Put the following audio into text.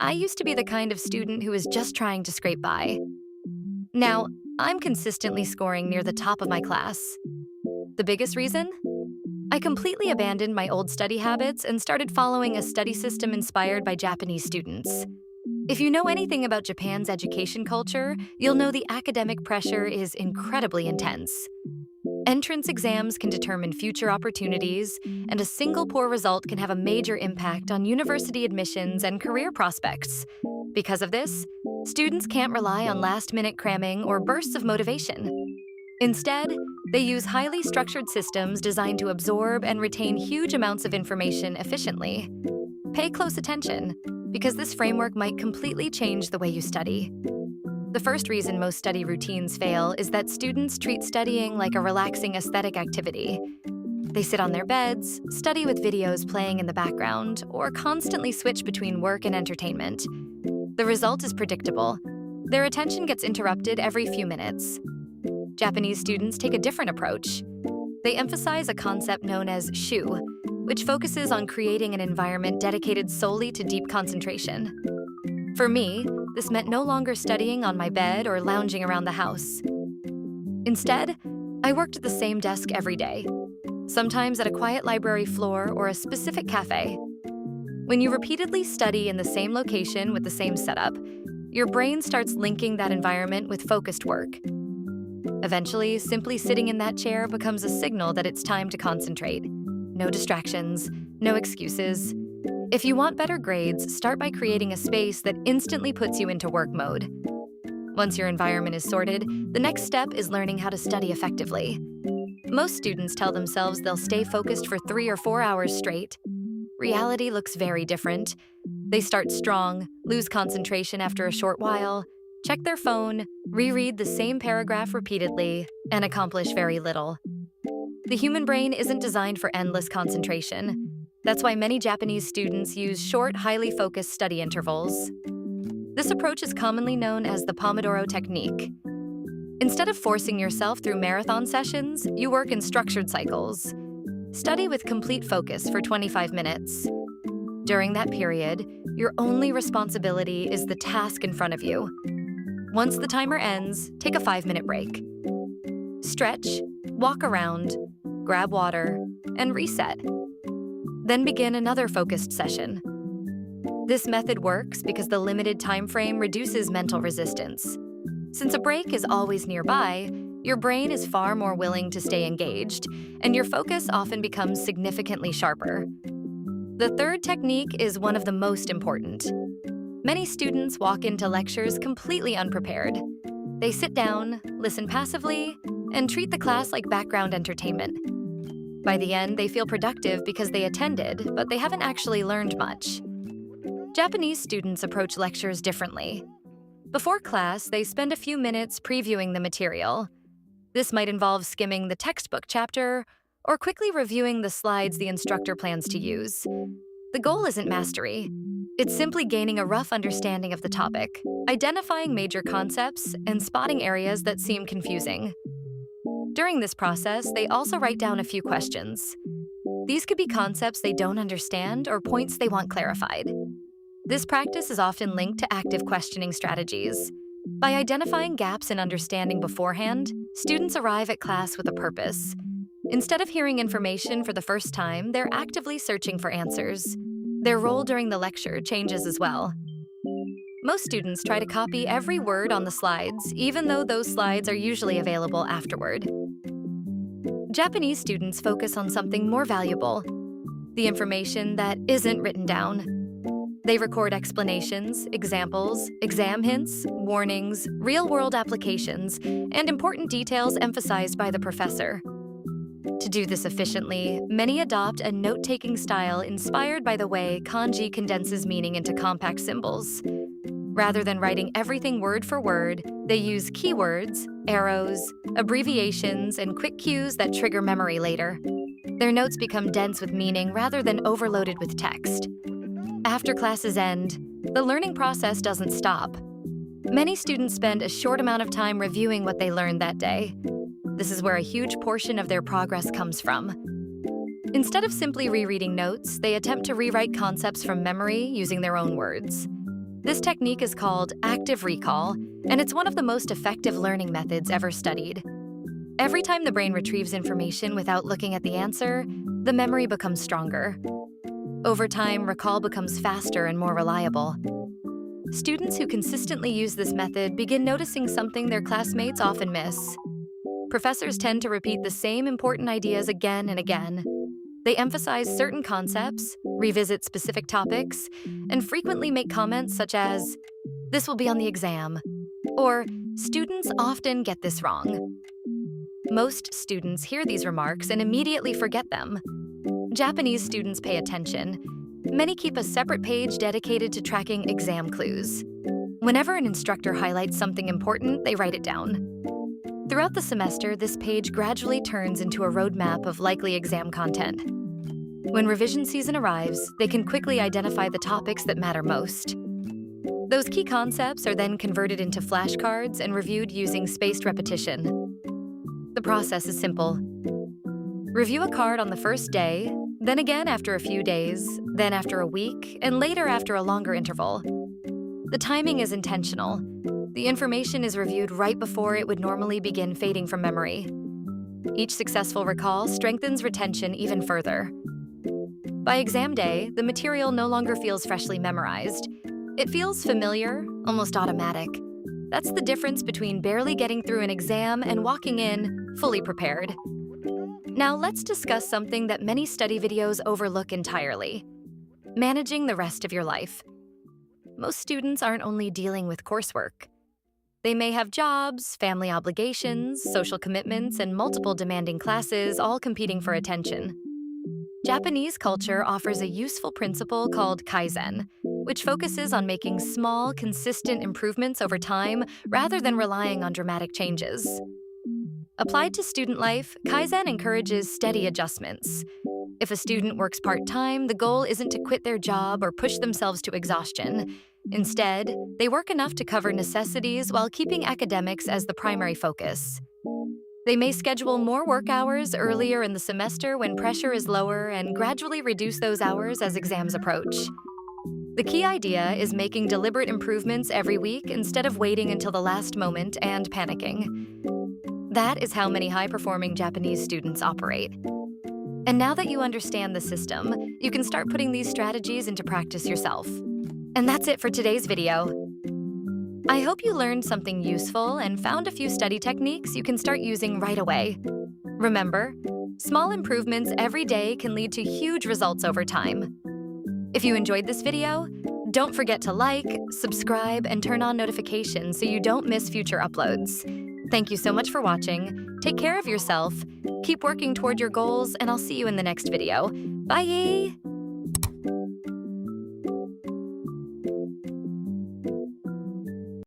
I used to be the kind of student who was just trying to scrape by. Now, I'm consistently scoring near the top of my class. The biggest reason? I completely abandoned my old study habits and started following a study system inspired by Japanese students. If you know anything about Japan's education culture, you'll know the academic pressure is incredibly intense. Entrance exams can determine future opportunities, and a single poor result can have a major impact on university admissions and career prospects. Because of this, students can't rely on last-minute cramming or bursts of motivation. Instead, they use highly structured systems designed to absorb and retain huge amounts of information efficiently. Pay close attention, because this framework might completely change the way you study. The first reason most study routines fail is that students treat studying like a relaxing aesthetic activity. They sit on their beds, study with videos playing in the background, or constantly switch between work and entertainment. The result is predictable. Their attention gets interrupted every few minutes. Japanese students take a different approach. They emphasize a concept known as shu, which focuses on creating an environment dedicated solely to deep concentration. For me, this meant no longer studying on my bed or lounging around the house. Instead, I worked at the same desk every day, sometimes at a quiet library floor or a specific cafe. When you repeatedly study in the same location with the same setup, your brain starts linking that environment with focused work. Eventually, simply sitting in that chair becomes a signal that it's time to concentrate. No distractions, no excuses. If you want better grades, start by creating a space that instantly puts you into work mode. Once your environment is sorted, the next step is learning how to study effectively. Most students tell themselves they'll stay focused for 3 or 4 hours straight. Reality looks very different. They start strong, lose concentration after a short while, check their phone, reread the same paragraph repeatedly, and accomplish very little. The human brain isn't designed for endless concentration. That's why many Japanese students use short, highly focused study intervals. This approach is commonly known as the Pomodoro technique. Instead of forcing yourself through marathon sessions, you work in structured cycles. Study with complete focus for 25 minutes. During that period, your only responsibility is the task in front of you. Once the timer ends, take a 5-minute break. Stretch, walk around, grab water, and reset. Then begin another focused session. This method works because the limited time frame reduces mental resistance. Since a break is always nearby, your brain is far more willing to stay engaged, and your focus often becomes significantly sharper. The third technique is one of the most important. Many students walk into lectures completely unprepared. They sit down, listen passively, and treat the class like background entertainment. By the end, they feel productive because they attended, but they haven't actually learned much. Japanese students approach lectures differently. Before class, they spend a few minutes previewing the material. This might involve skimming the textbook chapter or quickly reviewing the slides the instructor plans to use. The goal isn't mastery. It's simply gaining a rough understanding of the topic, identifying major concepts, and spotting areas that seem confusing. During this process, they also write down a few questions. These could be concepts they don't understand or points they want clarified. This practice is often linked to active questioning strategies. By identifying gaps in understanding beforehand, students arrive at class with a purpose. Instead of hearing information for the first time, they're actively searching for answers. Their role during the lecture changes as well. Most students try to copy every word on the slides, even though those slides are usually available afterward. Japanese students focus on something more valuable: the information that isn't written down. They record explanations, examples, exam hints, warnings, real-world applications, and important details emphasized by the professor. To do this efficiently, many adopt a note-taking style inspired by the way kanji condenses meaning into compact symbols. Rather than writing everything word for word, they use keywords, arrows, abbreviations, and quick cues that trigger memory later. Their notes become dense with meaning rather than overloaded with text. After classes end, the learning process doesn't stop. Many students spend a short amount of time reviewing what they learned that day. This is where a huge portion of their progress comes from. Instead of simply rereading notes, they attempt to rewrite concepts from memory using their own words. This technique is called active recall, and it's one of the most effective learning methods ever studied. Every time the brain retrieves information without looking at the answer, the memory becomes stronger. Over time, recall becomes faster and more reliable. Students who consistently use this method begin noticing something their classmates often miss. Professors tend to repeat the same important ideas again and again. They emphasize certain concepts, revisit specific topics, and frequently make comments such as, "This will be on the exam," or "Students often get this wrong." Most students hear these remarks and immediately forget them. Japanese students pay attention. Many keep a separate page dedicated to tracking exam clues. Whenever an instructor highlights something important, they write it down. Throughout the semester, this page gradually turns into a roadmap of likely exam content. When revision season arrives, they can quickly identify the topics that matter most. Those key concepts are then converted into flashcards and reviewed using spaced repetition. The process is simple. Review a card on the first day, then again after a few days, then after a week, and later after a longer interval. The timing is intentional. The information is reviewed right before it would normally begin fading from memory. Each successful recall strengthens retention even further. By exam day, the material no longer feels freshly memorized. It feels familiar, almost automatic. That's the difference between barely getting through an exam and walking in fully prepared. Now let's discuss something that many study videos overlook entirely: managing the rest of your life. Most students aren't only dealing with coursework. They may have jobs, family obligations, social commitments, and multiple demanding classes all competing for attention. Japanese culture offers a useful principle called kaizen, which focuses on making small, consistent improvements over time rather than relying on dramatic changes. Applied to student life, kaizen encourages steady adjustments. If a student works part-time, the goal isn't to quit their job or push themselves to exhaustion. Instead, they work enough to cover necessities while keeping academics as the primary focus. They may schedule more work hours earlier in the semester when pressure is lower and gradually reduce those hours as exams approach. The key idea is making deliberate improvements every week instead of waiting until the last moment and panicking. That is how many high-performing Japanese students operate. And now that you understand the system, you can start putting these strategies into practice yourself. And that's it for today's video. I hope you learned something useful and found a few study techniques you can start using right away. Remember, small improvements every day can lead to huge results over time. If you enjoyed this video, don't forget to like, subscribe, and turn on notifications so you don't miss future uploads. Thank you so much for watching. Take care of yourself, keep working toward your goals, and I'll see you in the next video. Bye!